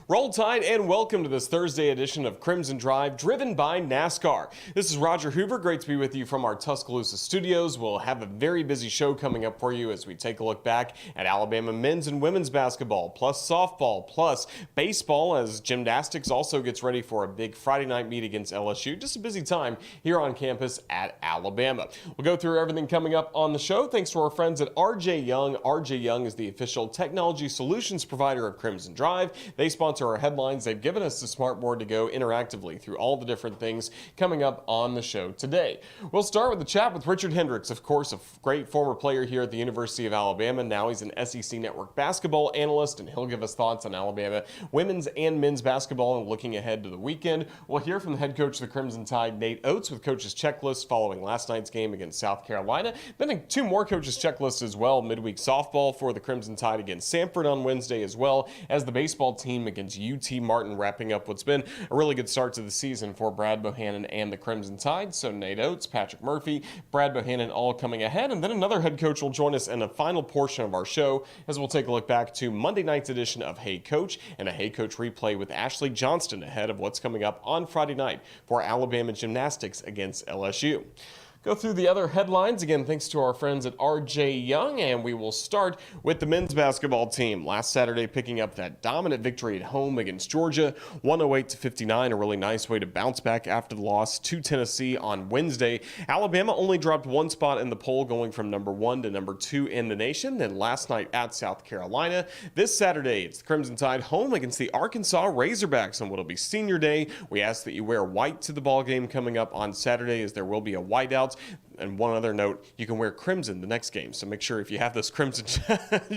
Roll Tide and welcome to this Thursday edition of Crimson Drive, driven by NASCAR. This is Roger Hoover. Great to be with you from our Tuscaloosa studios. We'll have a very busy show coming up for you as we take a look back at Alabama men's and women's basketball, plus softball, plus baseball, as Gymnastics also gets ready for a big Friday night meet against LSU. Just a busy time here on campus at Alabama. We'll go through everything coming up on the show thanks to our friends at RJ Young. RJ Young is the official technology solutions provider of Crimson Drive. They sponsor our headlines. They've given us the smartboard to go interactively through all the different things coming up on the show today. We'll start with the chat with Richard Hendrix, of course, a great former player here at the University of Alabama. Now he's an SEC Network basketball analyst, and he'll give us thoughts on Alabama women's and men's basketball and looking ahead to the weekend. We'll hear from the head coach of the Crimson Tide, Nate Oats, with coach's checklist following last night's game against South Carolina. Then two more coaches' checklists as well. Midweek softball for the Crimson Tide against Samford on Wednesday, as well as the baseball team against UT Martin, wrapping up what's been a really good start to the season for Brad Bohannon and the Crimson Tide. So Nate Oats, Patrick Murphy, Brad Bohannon all coming ahead. And then another head coach will join us in the final portion of our show as we'll take a look back to Monday night's edition of Hey Coach and a Hey Coach replay with Ashley Johnston ahead of what's coming up on Friday night for Alabama Gymnastics against LSU. Go through the other headlines again thanks to our friends at RJ Young, and we will start with the men's basketball team. Last Saturday picking up that dominant victory at home against Georgia, 108-59, a really nice way to bounce back after the loss to Tennessee on Wednesday. Alabama only dropped one spot in the poll, going from number 1 to number 2 in the nation. Then last night at South Carolina. This Saturday it's the Crimson Tide home against the Arkansas Razorbacks on what will be senior day. We ask that you wear white to the ball game coming up on Saturday, as there will be a whiteout. And one other note, you can wear crimson the next game. So make sure if you have those crimson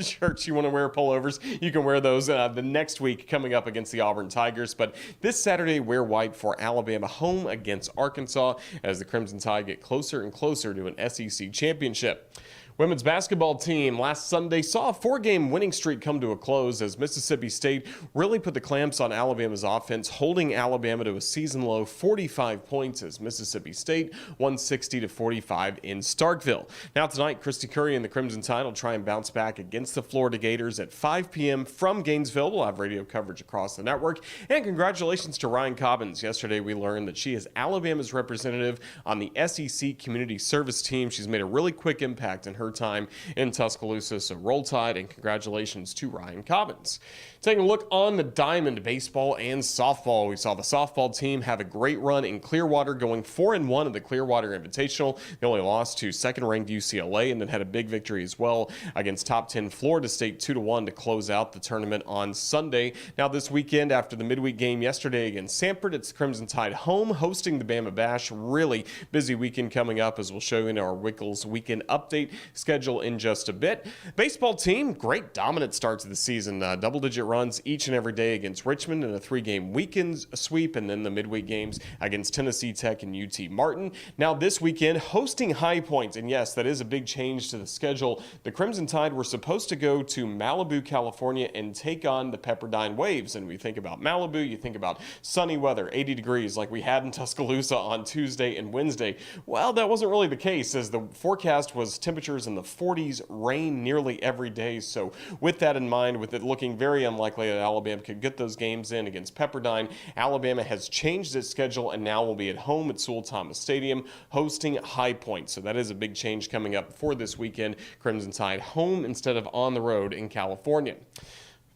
shirts you want to wear, pullovers, you can wear those the next week coming up against the Auburn Tigers. But this Saturday, wear white for Alabama home against Arkansas as the Crimson Tide get closer and closer to an SEC championship. Women's basketball team last Sunday saw a 4-game winning streak come to a close as Mississippi State really put the clamps on Alabama's offense, holding Alabama to a season-low 45 points as Mississippi State won 60-45 in Starkville. Now tonight, Christy Curry and the Crimson Tide will try and bounce back against the Florida Gators at 5 p.m. from Gainesville. We'll have radio coverage across the network. And congratulations to Ryan Cobbins. Yesterday, we learned that she is Alabama's representative on the SEC Community Service team. She's made a really quick impact in her time in Tuscaloosa, so Roll Tide and congratulations to Ryan Cobbins. Taking a look on the diamond, baseball and softball. We saw the softball team have a great run in Clearwater, going 4-1 in the Clearwater Invitational. They only lost to second-ranked UCLA and then had a big victory as well against top 10 Florida State 2-1 to close out the tournament on Sunday. Now this weekend, after the midweek game yesterday against Samford, it's the Crimson Tide home hosting the Bama Bash. Really busy weekend coming up, as we'll show you in our Wickles weekend update schedule in just a bit. Baseball team, great dominant start to the season. Double-digit runs each and every day against Richmond in a 3-game weekend sweep, and then the midweek games against Tennessee Tech and UT Martin. Now this weekend, hosting High Point, and yes, that is a big change to the schedule. The Crimson Tide were supposed to go to Malibu, California, and take on the Pepperdine Waves. And we think about Malibu, you think about sunny weather, 80 degrees like we had in Tuscaloosa on Tuesday and Wednesday. Well, that wasn't really the case, as the forecast was temperatures in the 40s, rain nearly every day. So with that in mind, with it looking very unlikely that Alabama could get those games in against Pepperdine, Alabama has changed its schedule and now will be at home at Sewell Thomas Stadium hosting High Point. So that is a big change coming up for this weekend. Crimson Tide home instead of on the road in California.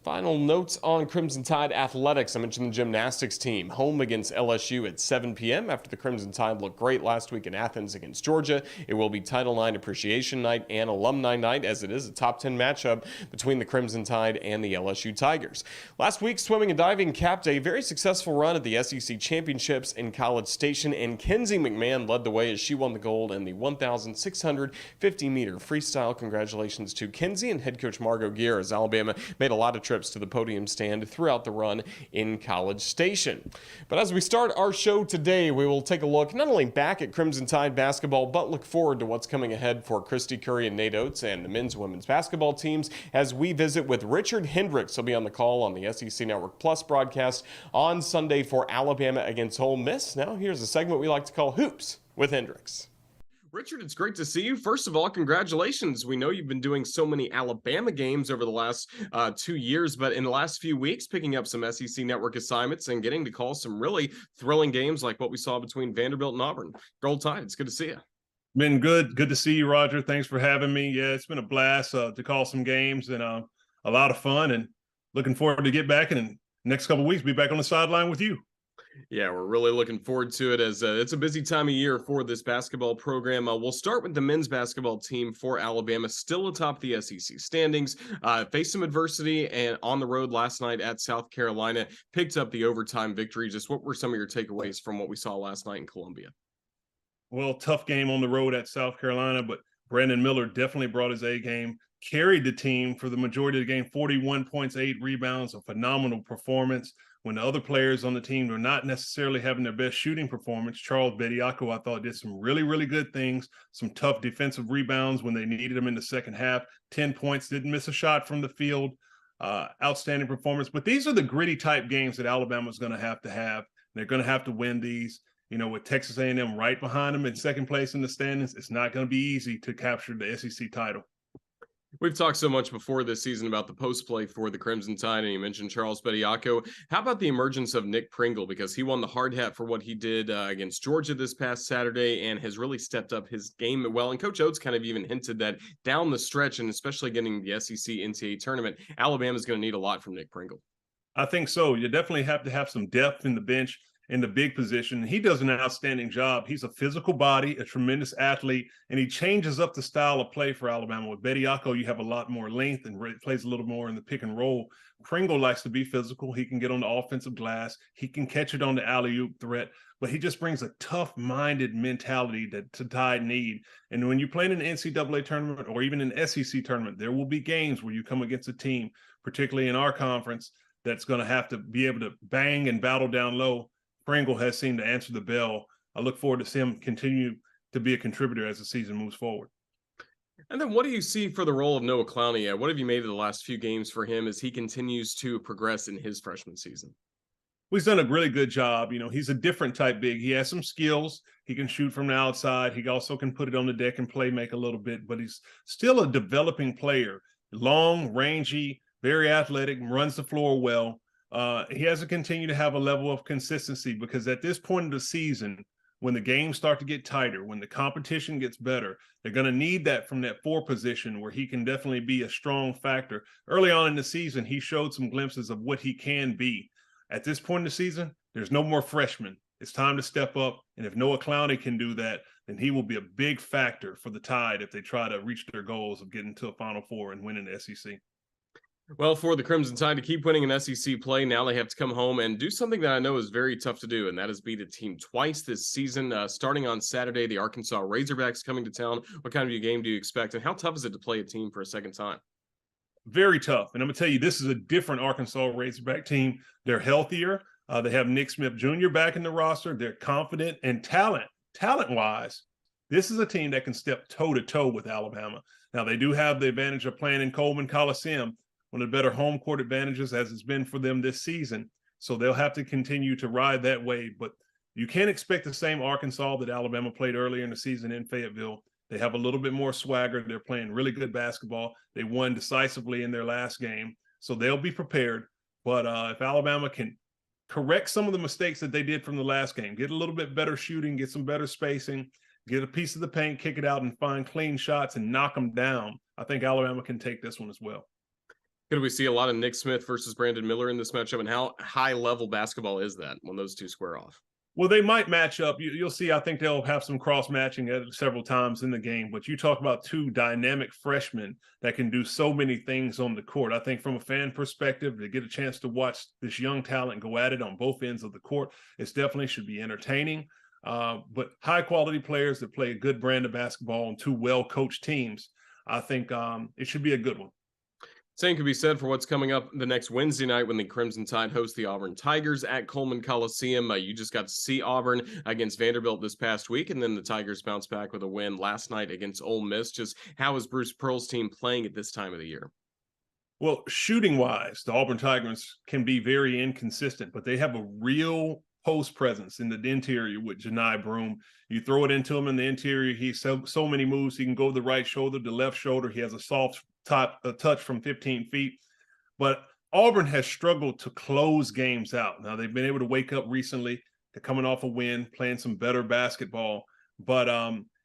Final notes on Crimson Tide athletics. I mentioned the gymnastics team home against LSU at 7 p.m. after the Crimson Tide looked great last week in Athens against Georgia. It will be Title IX Appreciation Night and Alumni Night, as it is a top 10 matchup between the Crimson Tide and the LSU Tigers. Last week, swimming and diving capped a very successful run at the SEC Championships in College Station, and Kenzie McMahon led the way as she won the gold in the 1,650-meter freestyle. Congratulations to Kenzie and head coach Margot Gear, as Alabama made a lot of trips to the podium stand throughout the run in College Station. But as we start our show today, we will take a look not only back at Crimson Tide basketball, but look forward to what's coming ahead for Christy Curry and Nate Oats and the men's and women's basketball teams as we visit with Richard Hendrix. He'll be on the call on the SEC Network Plus broadcast on Sunday for Alabama against Ole Miss. Now here's a segment we like to call Hoops with Hendrix. Richard, it's great to see you. First of all, congratulations. We know you've been doing so many Alabama games over the last 2 years, but in the last few weeks, picking up some SEC network assignments and getting to call some really thrilling games like what we saw between Vanderbilt and Auburn. Gold Tide, it's good to see you. Been good. Good to see you, Roger. Thanks for having me. Yeah, it's been a blast to call some games and a lot of fun, and looking forward to get back and in the next couple of weeks be back on the sideline with you. Yeah, we're really looking forward to it as it's a busy time of year for this basketball program. We'll start with the men's basketball team for Alabama, still atop the SEC standings. Faced some adversity and on the road last night at South Carolina, picked up the overtime victory. Just what were some of your takeaways from what we saw last night in Columbia? Well, tough game on the road at South Carolina, but Brandon Miller definitely brought his A game, carried the team for the majority of the game, 41 points, 8 rebounds, a phenomenal performance. When the other players on the team were not necessarily having their best shooting performance, Charles Bediako, I thought, did some really, really good things, some tough defensive rebounds when they needed him in the second half, 10 points, didn't miss a shot from the field, outstanding performance. But these are the gritty type games that Alabama's going to have to have. They're going to have to win these. You know, with Texas A&M right behind them in second place in the standings, it's not going to be easy to capture the SEC title. We've talked so much before this season about the post play for the Crimson Tide, and you mentioned Charles Bediako. How about the emergence of Nick Pringle? Because he won the hard hat for what he did against Georgia this past Saturday and has really stepped up his game well. And Coach Oats kind of even hinted that down the stretch, and especially getting the SEC NCAA tournament, Alabama's going to need a lot from Nick Pringle. I think so. You definitely have to have some depth in the bench in the big position. He does an outstanding job. He's a physical body, a tremendous athlete, and he changes up the style of play for Alabama. With Bediako, you have a lot more length and plays a little more in the pick and roll. Pringle likes to be physical. He can get on the offensive glass. He can catch it on the alley-oop threat, but he just brings a tough-minded mentality that the Tide need. And when you play in an NCAA tournament or even an SEC tournament, there will be games where you come against a team, particularly in our conference, that's going to have to be able to bang and battle down low. Pringle has seemed to answer the bell. I look forward to seeing him continue to be a contributor as the season moves forward. And then what do you see for the role of Noah Clowney? What have you made of the last few games for him as he continues to progress in his freshman season? Well, he's done a really good job. You know, he's a different type big. He has some skills. He can shoot from the outside. He also can put it on the deck and play make a little bit, but he's still a developing player. Long, rangy, very athletic, runs the floor well. He has to continue to have a level of consistency because at this point of the season, when the games start to get tighter, when the competition gets better, they're going to need that from that 4 position where he can definitely be a strong factor. Early on in the season, he showed some glimpses of what he can be. At this point in the season, there's no more freshmen. It's time to step up. And if Noah Clowney can do that, then he will be a big factor for the Tide if they try to reach their goals of getting to a Final Four and winning the SEC. Well, for the Crimson Tide to keep winning an SEC play, now they have to come home and do something that I know is very tough to do, and that is beat a team twice this season. Starting on Saturday, the Arkansas Razorbacks coming to town. What kind of a game do you expect, and how tough is it to play a team for a second time? Very tough. And I'm going to tell you, this is a different Arkansas Razorback team. They're healthier. They have Nick Smith Jr. back in the roster. They're confident and talent-wise, this is a team that can step toe-to-toe with Alabama. Now, they do have the advantage of playing in Coleman Coliseum, one of the better home court advantages as it's been for them this season. So they'll have to continue to ride that wave. But you can't expect the same Arkansas that Alabama played earlier in the season in Fayetteville. They have a little bit more swagger. They're playing really good basketball. They won decisively in their last game. So they'll be prepared. But if Alabama can correct some of the mistakes that they did from the last game, get a little bit better shooting, get some better spacing, get a piece of the paint, kick it out, and find clean shots and knock them down, I think Alabama can take this one as well. Could we see a lot of Nick Smith versus Brandon Miller in this matchup, and how high-level basketball is that when those two square off? Well, they might match up. You'll see, I think they'll have some cross-matching several times in the game, but you talk about two dynamic freshmen that can do so many things on the court. I think from a fan perspective, to get a chance to watch this young talent go at it on both ends of the court, it definitely should be entertaining. But high-quality players that play a good brand of basketball on two well-coached teams, I think it should be a good one. Same could be said for what's coming up the next Wednesday night when the Crimson Tide host the Auburn Tigers at Coleman Coliseum. You just got to see Auburn against Vanderbilt this past week, and then the Tigers bounced back with a win last night against Ole Miss. Just how is Bruce Pearl's team playing at this time of the year? Well, shooting-wise, the Auburn Tigers can be very inconsistent, but they have a real post presence in the interior with Janai Broome. You throw it into him in the interior. He's so many moves. He can go the right shoulder, the left shoulder. He has a soft touch from 15 feet. But Auburn has struggled to close games out. Now, they've been able to wake up recently. They're coming off a win, playing some better basketball. But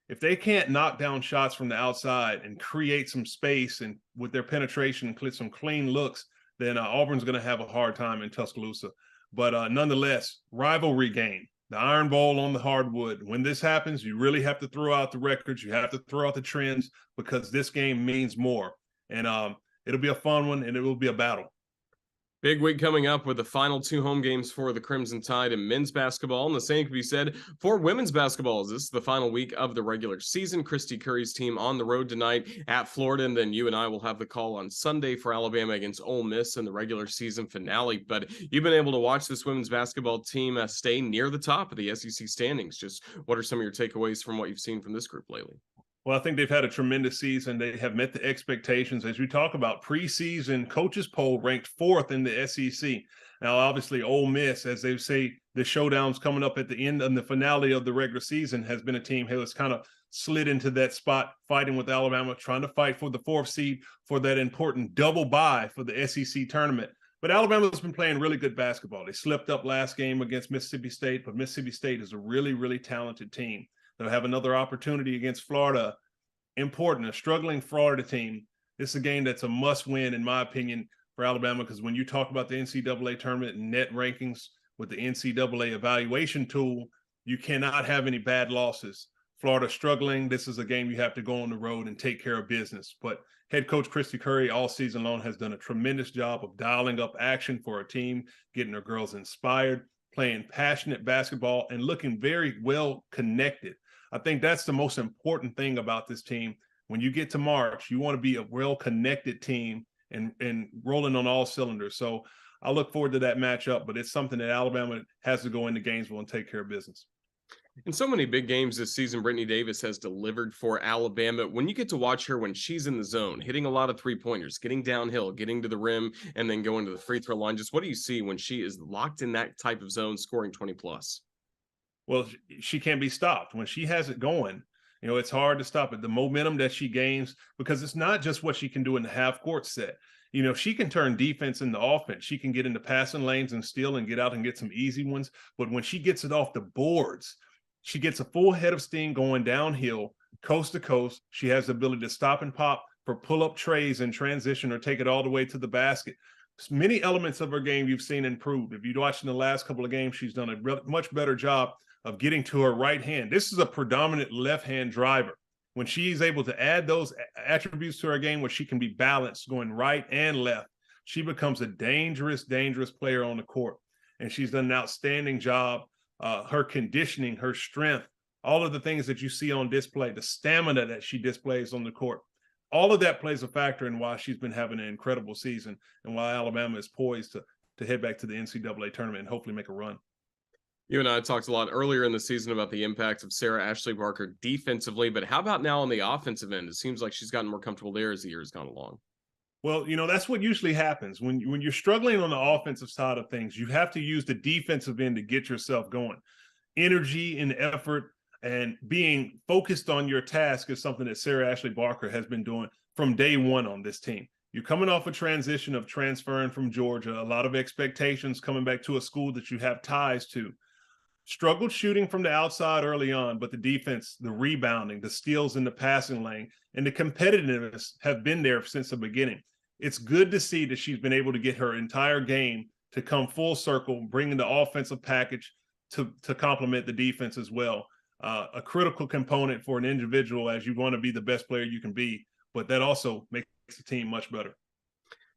if they can't knock down shots from the outside and create some space and with their penetration and some clean looks, then Auburn's going to have a hard time in Tuscaloosa. But nonetheless, rivalry game, the Iron Bowl on the hardwood. When this happens, you really have to throw out the records. You have to throw out the trends because this game means more. And it'll be a fun one, and it will be a battle. Big week coming up with the final 2 home games for the Crimson Tide in men's basketball. And the same can be said for women's basketball. This is the final week of the regular season. Christy Curry's team on the road tonight at Florida. And then you and I will have the call on Sunday for Alabama against Ole Miss in the regular season finale. But you've been able to watch this women's basketball team stay near the top of the SEC standings. Just what are some of your takeaways from what you've seen from this group lately? Well, I think they've had a tremendous season. They have met the expectations. As we talk about, preseason coaches poll ranked 4th in the SEC. Now, obviously, Ole Miss, as they say, the showdown's coming up at the end and the finale of the regular season, has been a team who has kind of slid into that spot, fighting with Alabama, trying to fight for the 4th seed for that important double bye for the SEC tournament. But Alabama's been playing really good basketball. They slipped up last game against Mississippi State, but Mississippi State is a really, really talented team. They'll have another opportunity against Florida. Important, a struggling Florida team. This is a game that's a must-win, in my opinion, for Alabama, because when you talk about the NCAA tournament and net rankings with the NCAA evaluation tool, you cannot have any bad losses. Florida struggling. This is a game you have to go on the road and take care of business. But head coach Christy Curry all season long has done a tremendous job of dialing up action for her team, getting her girls inspired, playing passionate basketball, and looking very well connected. I think that's the most important thing about this team. When you get to March, you want to be a well-connected team and rolling on all cylinders. So I look forward to that matchup, but it's something that Alabama has to go into Gainesville and take care of business. In so many big games this season, Brittany Davis has delivered for Alabama. When you get to watch her when she's in the zone, hitting a lot of three-pointers, getting downhill, getting to the rim, and then going to the free throw line, just what do you see when she is locked in that type of zone, scoring 20+? Well, she can't be stopped. When she has it going, it's hard to stop it. The momentum that she gains, because it's not just what she can do in the half-court set. She can turn defense into offense. She can get into passing lanes and steal and get out and get some easy ones. But when she gets it off the boards, she gets a full head of steam going downhill, coast to coast. She has the ability to stop and pop for pull-up trays in transition or take it all the way to the basket. Many elements of her game you've seen improved. If you watched in the last couple of games, she's done a much better job of getting to her right hand. This is a predominant left-hand driver. When she's able to add those attributes to her game where she can be balanced going right and left, she becomes a dangerous, dangerous player on the court. And she's done an outstanding job. Her conditioning, her strength, all of the things that you see on display, the stamina that she displays on the court, all of that plays a factor in why she's been having an incredible season and why Alabama is poised to head back to the NCAA tournament and hopefully make a run. You and I talked a lot earlier in the season about the impact of Sarah Ashley Barker defensively, but how about now on the offensive end? It seems like she's gotten more comfortable there as the year has gone along. Well, that's what usually happens. When you're struggling on the offensive side of things, you have to use the defensive end to get yourself going. Energy and effort and being focused on your task is something that Sarah Ashley Barker has been doing from day one on this team. You're coming off a transition of transferring from Georgia, a lot of expectations coming back to a school that you have ties to. Struggled shooting from the outside early on, but the defense, the rebounding, the steals in the passing lane, and the competitiveness have been there since the beginning. It's good to see that she's been able to get her entire game to come full circle, bringing the offensive package to complement the defense as well. A critical component for an individual as you want to be the best player you can be, but that also makes the team much better.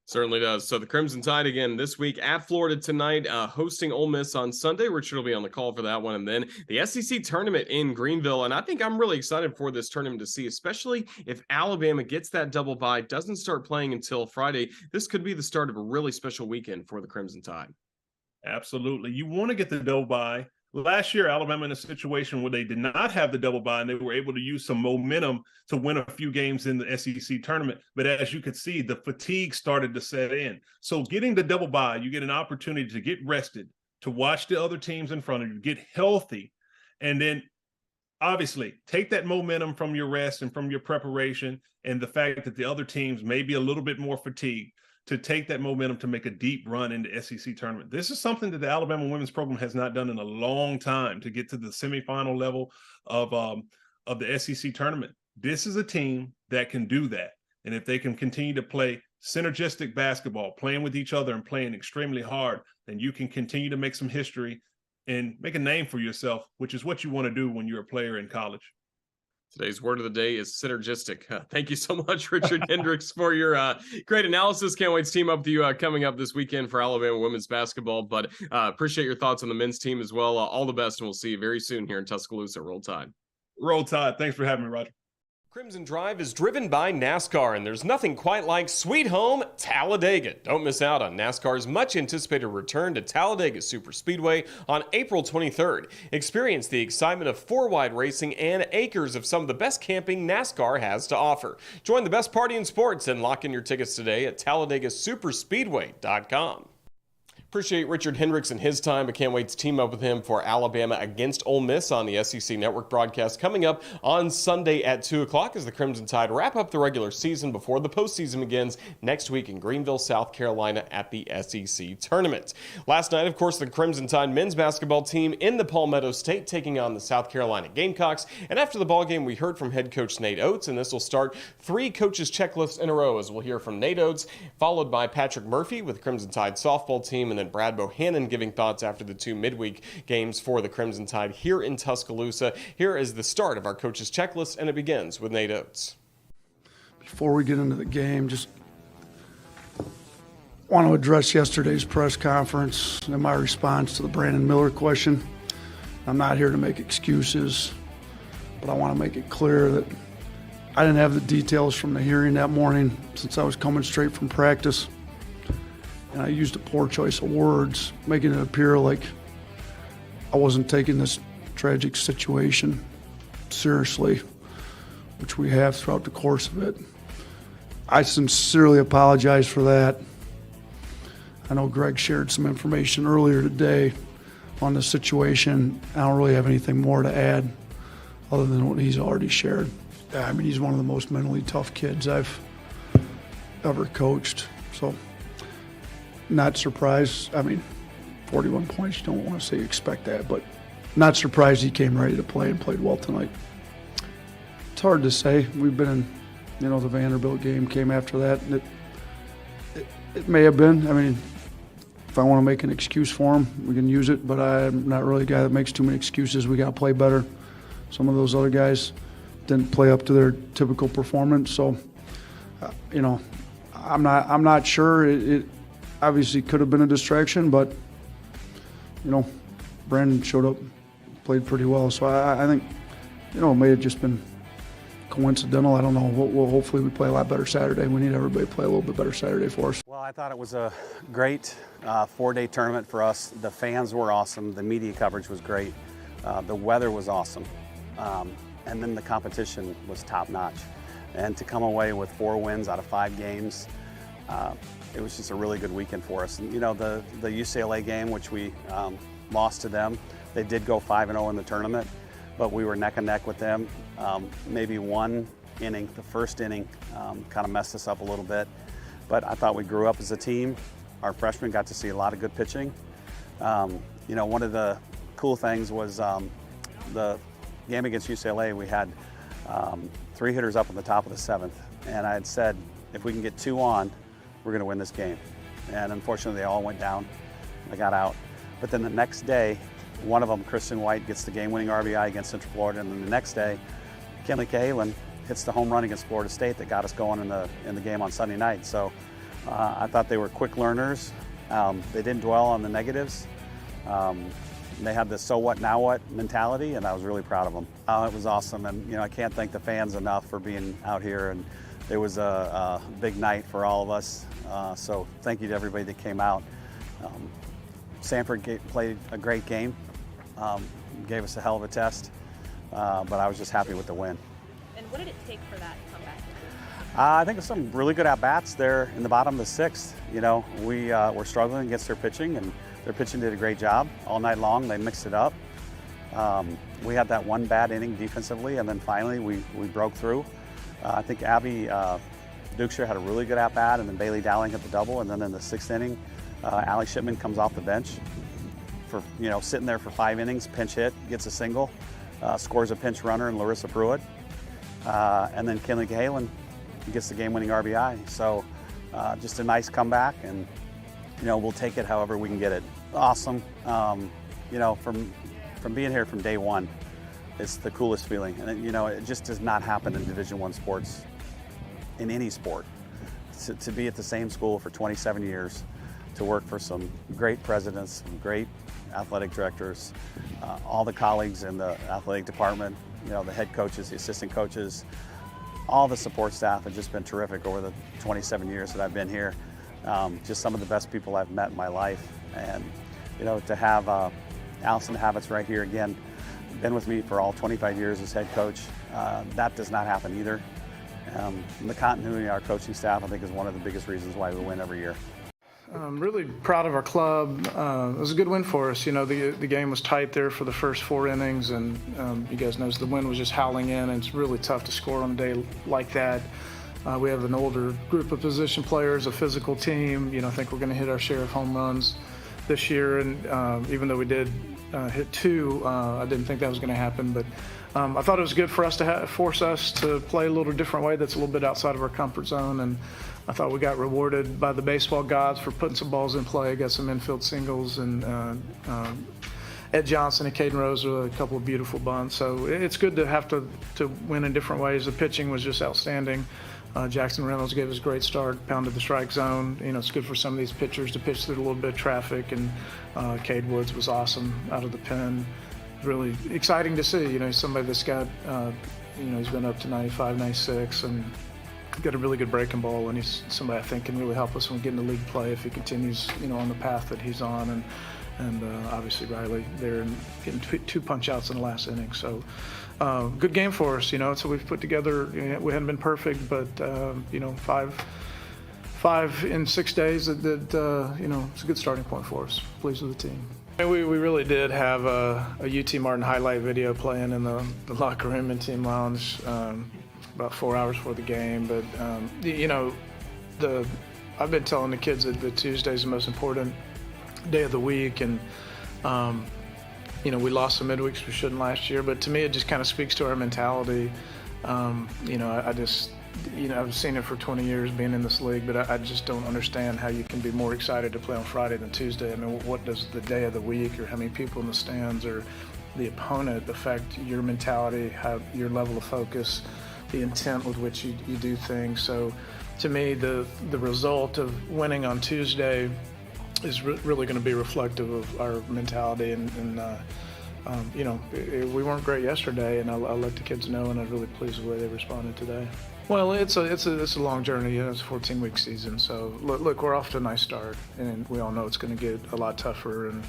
Certainly does. So the Crimson Tide again this week at Florida tonight, hosting Ole Miss on Sunday. Richard will be on the call for that one. And then the SEC tournament in Greenville. And I think I'm really excited for this tournament to see, especially if Alabama gets that double bye, doesn't start playing until Friday. This could be the start of a really special weekend for the Crimson Tide. Absolutely. You want to get the double bye. Last year, Alabama in a situation where they did not have the double bye and they were able to use some momentum to win a few games in the SEC tournament. But as you could see, the fatigue started to set in. So getting the double bye, you get an opportunity to get rested, to watch the other teams in front of you, get healthy, and then obviously take that momentum from your rest and from your preparation and the fact that the other teams may be a little bit more fatigued, to take that momentum to make a deep run in the SEC tournament. This is something that the Alabama women's program has not done in a long time, to get to the semifinal level of the SEC tournament. This is a team that can do that. And if they can continue to play synergistic basketball, playing with each other and playing extremely hard, then you can continue to make some history and make a name for yourself, which is what you want to do when you're a player in college. Today's word of the day is synergistic. Thank you so much, Richard Hendrix, for your great analysis. Can't wait to team up with you coming up this weekend for Alabama women's basketball. But appreciate your thoughts on the men's team as well. All the best, and we'll see you very soon here in Tuscaloosa. Roll Tide. Roll Tide. Thanks for having me, Roger. Crimson Drive is driven by NASCAR, and there's nothing quite like Sweet Home Talladega. Don't miss out on NASCAR's much-anticipated return to Talladega Superspeedway on April 23rd. Experience the excitement of four-wide racing and acres of some of the best camping NASCAR has to offer. Join the best party in sports and lock in your tickets today at TalladegaSuperspeedway.com. Appreciate Richard Hendrix and his time, but can't wait to team up with him for Alabama against Ole Miss on the SEC Network broadcast coming up on Sunday at 2 o'clock as the Crimson Tide wrap up the regular season before the postseason begins next week in Greenville, South Carolina at the SEC Tournament. Last night, of course, the Crimson Tide men's basketball team in the Palmetto State taking on the South Carolina Gamecocks, and after the ballgame, we heard from head coach Nate Oats, and this will start 3 coaches' checklists in a row as we'll hear from Nate Oats, followed by Patrick Murphy with the Crimson Tide softball team, and then Brad Bohannon giving thoughts after the 2 midweek games for the Crimson Tide here in Tuscaloosa. Here is the start of our coaches' checklist, and it begins with Nate Oats. Before we get into the game, just want to address yesterday's press conference and my response to the Brandon Miller question. I'm not here to make excuses, but I want to make it clear that I didn't have the details from the hearing that morning since I was coming straight from practice. And I used a poor choice of words, making it appear like I wasn't taking this tragic situation seriously, which we have throughout the course of it. I sincerely apologize for that. I know Greg shared some information earlier today on the situation. I don't really have anything more to add other than what he's already shared. I mean, he's one of the most mentally tough kids I've ever coached. So, not surprised. I mean, 41 points, you don't want to say you expect that, but not surprised he came ready to play and played well tonight. It's hard to say. We've been in, the Vanderbilt game came after that, and it may have been. I mean, if I want to make an excuse for him, we can use it, but I'm not really a guy that makes too many excuses. We got to play better. Some of those other guys didn't play up to their typical performance, so, I'm not sure. It obviously could have been a distraction, but, Brandon showed up, played pretty well. So I think, it may have just been coincidental. I don't know. Well, hopefully we play a lot better Saturday. We need everybody to play a little bit better Saturday for us. Well, I thought it was a great 4-day tournament for us. The fans were awesome. The media coverage was great. The weather was awesome. And then the competition was top-notch. And to come away with 4 wins out of 5 games, it was just a really good weekend for us. And, the UCLA game, which we lost to them, they did go 5-0 in the tournament, but we were neck and neck with them. Maybe one inning, the first inning, kind of messed us up a little bit. But I thought we grew up as a team. Our freshmen got to see a lot of good pitching. One of the cool things was the game against UCLA, we had 3 hitters up on the top of the 7th. And I had said, if we can get 2 on, we're going to win this game. And unfortunately, they all went down. They got out. But then the next day, one of them, Christian White, gets the game-winning RBI against Central Florida. And then the next day, Kenley Cahalan hits the home run against Florida State that got us going in the game on Sunday night. So I thought they were quick learners. They didn't dwell on the negatives. They had the so what, now what mentality, and I was really proud of them. It was awesome, and I can't thank the fans enough for being out here. And it was a big night for all of us. So thank you to everybody that came out. Sanford played a great game, gave us a hell of a test, but I was just happy with the win. And what did it take for that comeback? I think there's some really good at-bats there in the bottom of the 6th. We were struggling against their pitching, and Their pitching did a great job all night long. They mixed it up. We had that one bad inning defensively, and then finally we broke through. I think Abby Dukeshire had a really good at-bat, and then Bailey Dowling hit the double, and then in the 6th inning, Allie Shipman comes off the bench for, sitting there for 5 innings, pinch hit, gets a single, scores a pinch runner in Larissa Pruitt, and then Kinley Cahalan gets the game-winning RBI. So just a nice comeback, and we'll take it however we can get it. Awesome. From being here from day one, it's the coolest feeling, and it just does not happen in Division I sports, in any sport. To be at the same school for 27 years, to work for some great presidents, some great athletic directors, all the colleagues in the athletic department, the head coaches, the assistant coaches, all the support staff have just been terrific over the 27 years that I've been here. Just some of the best people I've met in my life, and to have Allison Habits right here again, been with me for all 25 years as head coach. That does not happen either. And the continuity of our coaching staff, I think, is one of the biggest reasons why we win every year. I'm really proud of our club. It was a good win for us. The game was tight there for the first 4 innings, and you guys know the wind was just howling in, and it's really tough to score on a day like that. We have an older group of position players, a physical team. I think we're going to hit our share of home runs this year, and even though we did hit 2, I didn't think that was going to happen, but I thought it was good for us to force us to play a little different way that's a little bit outside of our comfort zone, and I thought we got rewarded by the baseball gods for putting some balls in play, got some infield singles, and Ed Johnston and Caden Rose are a couple of beautiful bunts, so it's good to have to win in different ways. The pitching was just outstanding. Jackson Reynolds gave us a great start, pounded the strike zone. It's good for some of these pitchers to pitch through a little bit of traffic, and Cade Woods was awesome out of the pen. Really exciting to see, somebody that's got, he's been up to 95, 96, and got a really good breaking ball, and he's somebody I think can really help us when we get into league play if he continues, on the path that he's on, and obviously Riley there and getting 2 punch outs in the last inning. So good game for us, so we've put together, we hadn't been perfect, but 5 in 6 days that it's a good starting point for us. Pleased with the team. We really did have a UT Martin highlight video playing in the locker room and team lounge about 4 hours before the game. But, I've been telling the kids that the Tuesday's the most important day of the week. And, we lost some midweeks we shouldn't last year. But to me, it just kind of speaks to our mentality. I've seen it for 20 years being in this league, but I just don't understand how you can be more excited to play on Friday than Tuesday. I mean, what does the day of the week or how many people in the stands or the opponent affect your mentality, how your level of focus, the intent with which you do things? So to me, the result of winning on Tuesday is really going to be reflective of our mentality. We weren't great yesterday, and I'll let the kids know, and I'm really pleased with the way they responded today. Well, it's a long journey. It's a 14-week season. So look, we're off to a nice start, and we all know it's going to get a lot tougher. And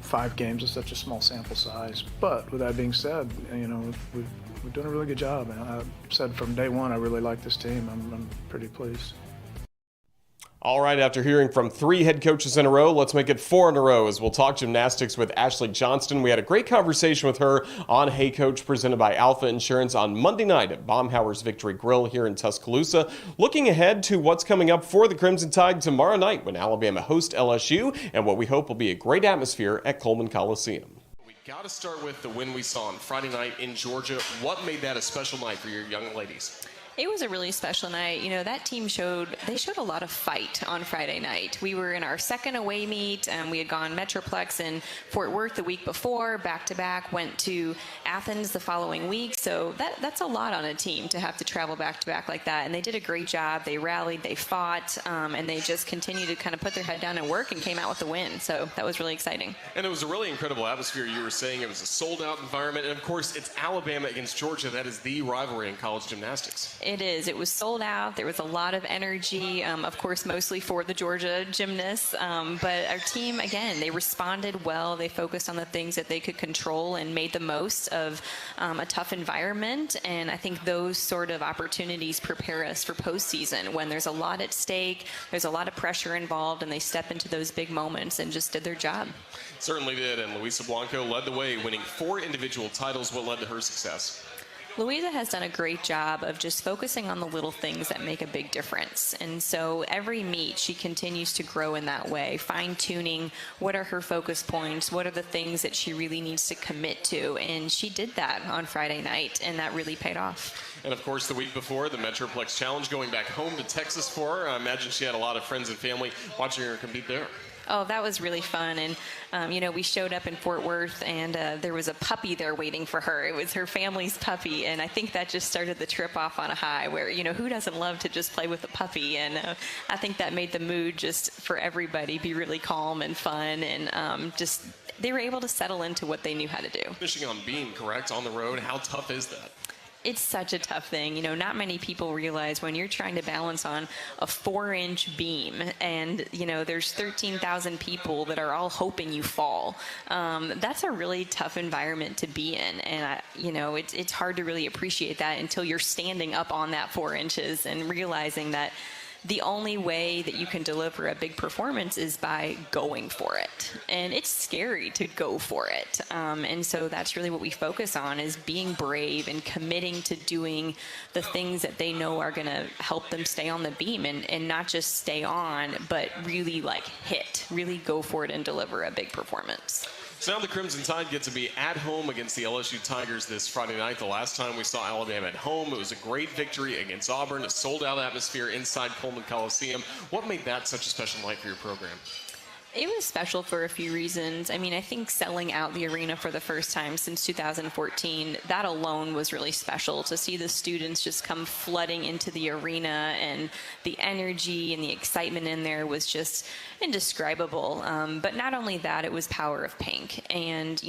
5 games is such a small sample size. But with that being said, we're doing a really good job. And I said from day one, I really like this team. I'm pretty pleased. All right, after hearing from 3 head coaches in a row, let's make it 4 in a row as we'll talk gymnastics with Ashley Johnston. We had a great conversation with her on Hey Coach, presented by Alpha Insurance on Monday night at Baumhauer's Victory Grill here in Tuscaloosa. Looking ahead to what's coming up for the Crimson Tide tomorrow night when Alabama hosts LSU and what we hope will be a great atmosphere at Coleman Coliseum. We got to start with the win we saw on Friday night in Georgia. What made that a special night for your young ladies? It was a really special night. That team showed a lot of fight on Friday night. We were in our second away meet. We had gone Metroplex in Fort Worth the week before, back-to-back, went to Athens the following week. So that's a lot on a team to have to travel back-to-back like that. And they did a great job. They rallied, they fought, and they just continued to kind of put their head down and work and came out with a win. So that was really exciting. And it was a really incredible atmosphere. You were saying it was a sold-out environment. And, of course, it's Alabama against Georgia. That is the rivalry in college gymnastics. It is. It was sold out. There was a lot of energy, of course, mostly for the Georgia gymnasts. But our team, again, they responded well. They focused on the things that they could control and made the most of a tough environment. And I think those sort of opportunities prepare us for postseason when there's a lot at stake, there's a lot of pressure involved, and they step into those big moments and just did their job. Certainly did, and Luisa Blanco led the way, winning 4 individual titles. What led to her success? Louisa has done a great job of just focusing on the little things that make a big difference. And so every meet, she continues to grow in that way, fine-tuning what are her focus points, what are the things that she really needs to commit to. And she did that on Friday night, and that really paid off. And of course, the week before, the Metroplex Challenge, going back home to Texas for her. I imagine she had a lot of friends and family watching her compete there. Oh, that was really fun. And, we showed up in Fort Worth, and there was a puppy there waiting for her. It was her family's puppy, and I think that just started the trip off on a high where, who doesn't love to just play with a puppy? And I think that made the mood just for everybody be really calm and fun, and just they were able to settle into what they knew how to do. Finishing on beam, correct, on the road. How tough is that? It's such a tough thing. Not many people realize when you're trying to balance on a 4-inch beam and, there's 13,000 people that are all hoping you fall. That's a really tough environment to be in. And, it's hard to really appreciate that until you're standing up on that 4 inches and realizing that the only way that you can deliver a big performance is by going for it. And it's scary to go for it. And so that's really what we focus on, is being brave and committing to doing the things that they know are going to help them stay on the beam, and not just stay on, but really really go for it and deliver a big performance. So now the Crimson Tide get to be at home against the LSU Tigers this Friday night. The last time we saw Alabama at home, it was a great victory against Auburn, a sold-out atmosphere inside Coleman Coliseum. What made that such a special night for your program? It was special for a few reasons. I mean, I think selling out the arena for the first time since 2014, that alone was really special, to see the students just come flooding into the arena, and the energy and the excitement in there was just indescribable. But not only that, it was Power of Pink. And,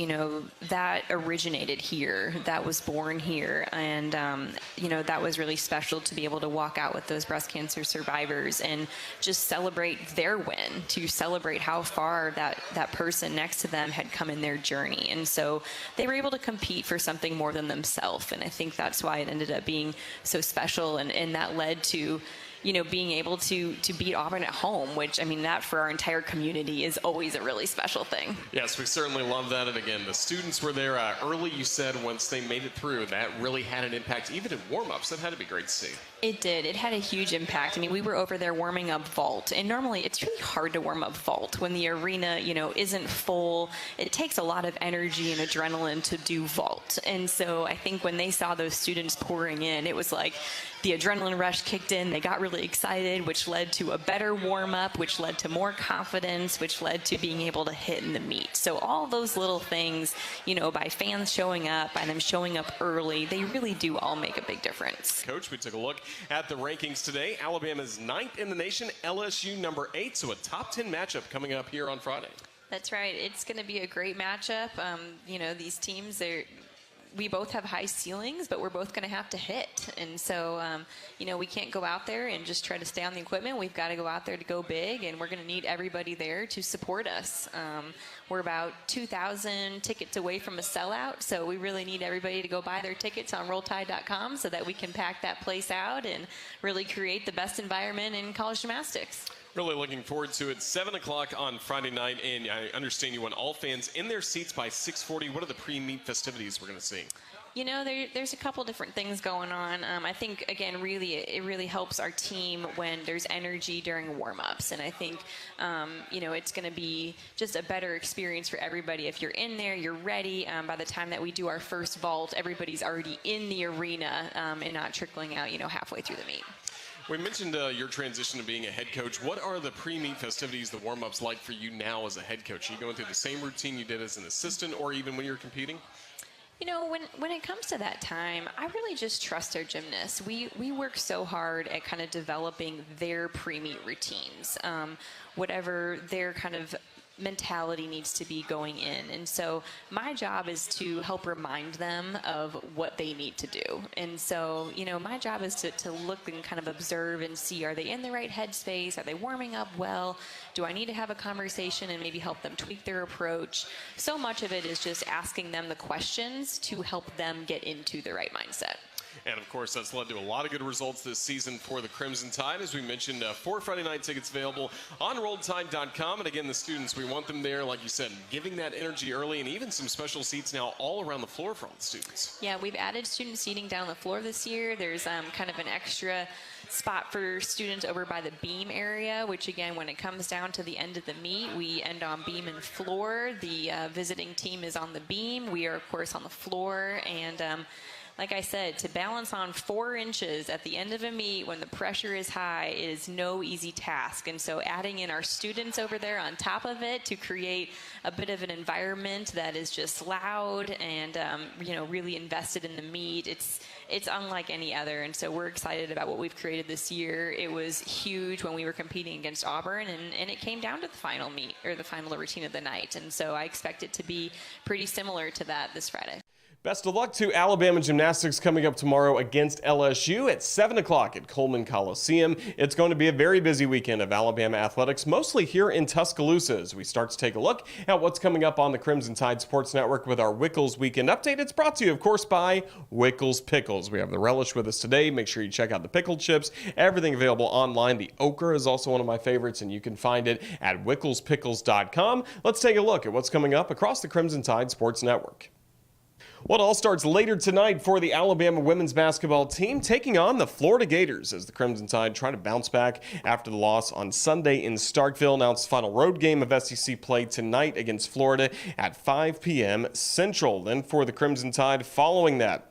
that originated here, that was born here. And, that was really special to be able to walk out with those breast cancer survivors and just celebrate their win, to celebrate how far that person next to them had come in their journey. And so they were able to compete for something more than themselves. And I think that's why it ended up being so special. And that led to, being able to beat Auburn at home, which, that for our entire community is always a really special thing. Yes, we certainly love that. And again, the students were there early, you said. Once they made it through, that really had an impact, even in warm-ups. That had to be great to see. It did. It had a huge impact. We were over there warming up vault, and normally it's really hard to warm up vault when the arena, isn't full. It takes a lot of energy and adrenaline to do vault. And so I think when they saw those students pouring in, it was like the adrenaline rush kicked in. They got really excited, which led to a better warm-up, which led to more confidence, which led to being able to hit in the meet. So all those little things, by fans showing up, by them showing up early, they really do all make a big difference. Coach, we took a look at the rankings today. Alabama's 9th in the nation, LSU number 8, so a top 10 matchup coming up here on Friday. That's right. It's going to be a great matchup. These teams, we both have high ceilings, but we're both going to have to hit. And so, we can't go out there and just try to stay on the equipment. We've got to go out there to go big, and we're going to need everybody there to support us. We're about 2,000 tickets away from a sellout, so we really need everybody to go buy their tickets on rolltide.com so that we can pack that place out and really create the best environment in college gymnastics. Really looking forward to it. 7 o'clock on Friday night, and I understand you want all fans in their seats by 6:40. What are the pre-meet festivities we're going to see? There's a couple different things going on. I think, again, it really helps our team when there's energy during warm-ups. And I think, it's going to be just a better experience for everybody. If you're in there, you're ready. By the time that we do our first vault, everybody's already in the arena and not trickling out, halfway through the meet. We mentioned your transition to being a head coach. What are the pre-meet festivities, the warm-ups, like for you now as a head coach? Are you going through the same routine you did as an assistant, or even when you're competing? When it comes to that time, I really just trust our gymnasts. We work so hard at kind of developing their pre-meet routines, whatever their kind of mentality needs to be going in. And so my job is to help remind them of what they need to do. And so, my job is to look and kind of observe and see, are they in the right headspace? Are they warming up well? Do I need to have a conversation and maybe help them tweak their approach? So much of it is just asking them the questions to help them get into the right mindset. And, of course, that's led to a lot of good results this season for the Crimson Tide. As we mentioned, 4 Friday night tickets available on RolledTide.com. And, again, the students, we want them there, like you said, giving that energy early, and even some special seats now all around the floor for all the students. Yeah, we've added student seating down the floor this year. There's kind of an extra spot for students over by the beam area, which, again, when it comes down to the end of the meet, we end on beam and floor. The visiting team is on the beam. We are, of course, on the floor. And like I said, to balance on 4 inches at the end of a meet when the pressure is high is no easy task. And so adding in our students over there on top of it to create a bit of an environment that is just loud and, really invested in the meet, it's unlike any other. And so we're excited about what we've created this year. It was huge when we were competing against Auburn, and it came down to the final meet, or the final routine of the night. And so I expect it to be pretty similar to that this Friday. Best of luck to Alabama Gymnastics coming up tomorrow against LSU at 7 o'clock at Coleman Coliseum. It's going to be a very busy weekend of Alabama athletics, mostly here in Tuscaloosa, as we start to take a look at what's coming up on the Crimson Tide Sports Network with our Wickles Weekend Update. It's brought to you, of course, by Wickles Pickles. We have the relish with us today. Make sure you check out the pickled chips. Everything available online. The okra is also one of my favorites, and you can find it at WicklesPickles.com. Let's take a look at what's coming up across the Crimson Tide Sports Network. Well, it all starts later tonight for the Alabama women's basketball team taking on the Florida Gators as the Crimson Tide try to bounce back after the loss on Sunday in Starkville. Now it's the final road game of SEC play tonight against Florida at 5 p.m. Central. Then for the Crimson Tide following that,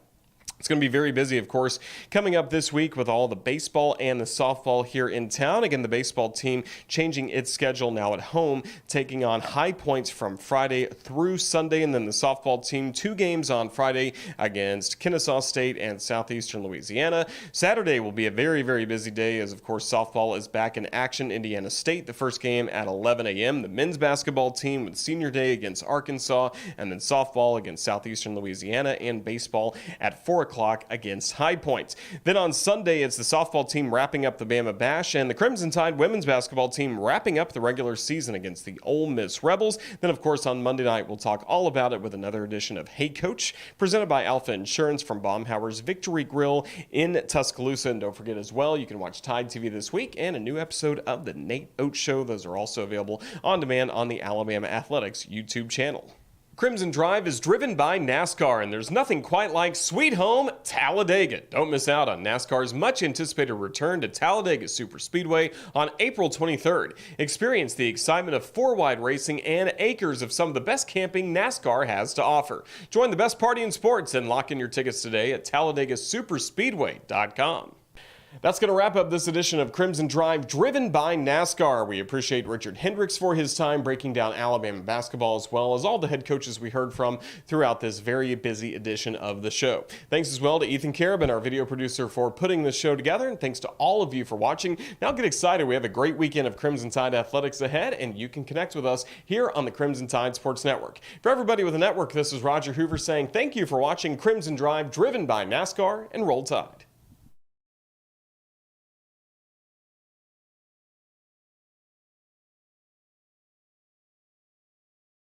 it's going to be very busy, of course, coming up this week with all the baseball and the softball here in town. Again, the baseball team changing its schedule now at home, taking on High Points from Friday through Sunday. And then the softball team, 2 games on Friday against Kennesaw State and Southeastern Louisiana. Saturday will be a very, very busy day as, of course, softball is back in action. Indiana State, the first game at 11 a.m. The men's basketball team with senior day against Arkansas, and then softball against Southeastern Louisiana, and baseball at 4 o'clock against High Points. Then on Sunday, it's the softball team wrapping up the Bama Bash, and the Crimson Tide women's basketball team wrapping up the regular season against the Ole Miss Rebels. Then, of course, on Monday night, we'll talk all about it with another edition of Hey Coach, presented by Alpha Insurance from Baumhauer's Victory Grill in Tuscaloosa. And don't forget as well, you can watch Tide TV this week and a new episode of The Nate Oats Show. Those are also available on demand on the Alabama Athletics YouTube channel. Crimson Drive is driven by NASCAR, and there's nothing quite like Sweet Home Talladega. Don't miss out on NASCAR's much-anticipated return to Talladega Superspeedway on April 23rd. Experience the excitement of 4-wide racing and acres of some of the best camping NASCAR has to offer. Join the best party in sports and lock in your tickets today at TalladegaSuperspeedway.com. That's going to wrap up this edition of Crimson Drive, driven by NASCAR. We appreciate Richard Hendrix for his time breaking down Alabama basketball, as well as all the head coaches we heard from throughout this very busy edition of the show. Thanks as well to Ethan Carabin, our video producer, for putting this show together, and thanks to all of you for watching. Now get excited. We have a great weekend of Crimson Tide athletics ahead, and you can connect with us here on the Crimson Tide Sports Network. For everybody with a network, this is Roger Hoover saying thank you for watching Crimson Drive, driven by NASCAR and Roll Tide.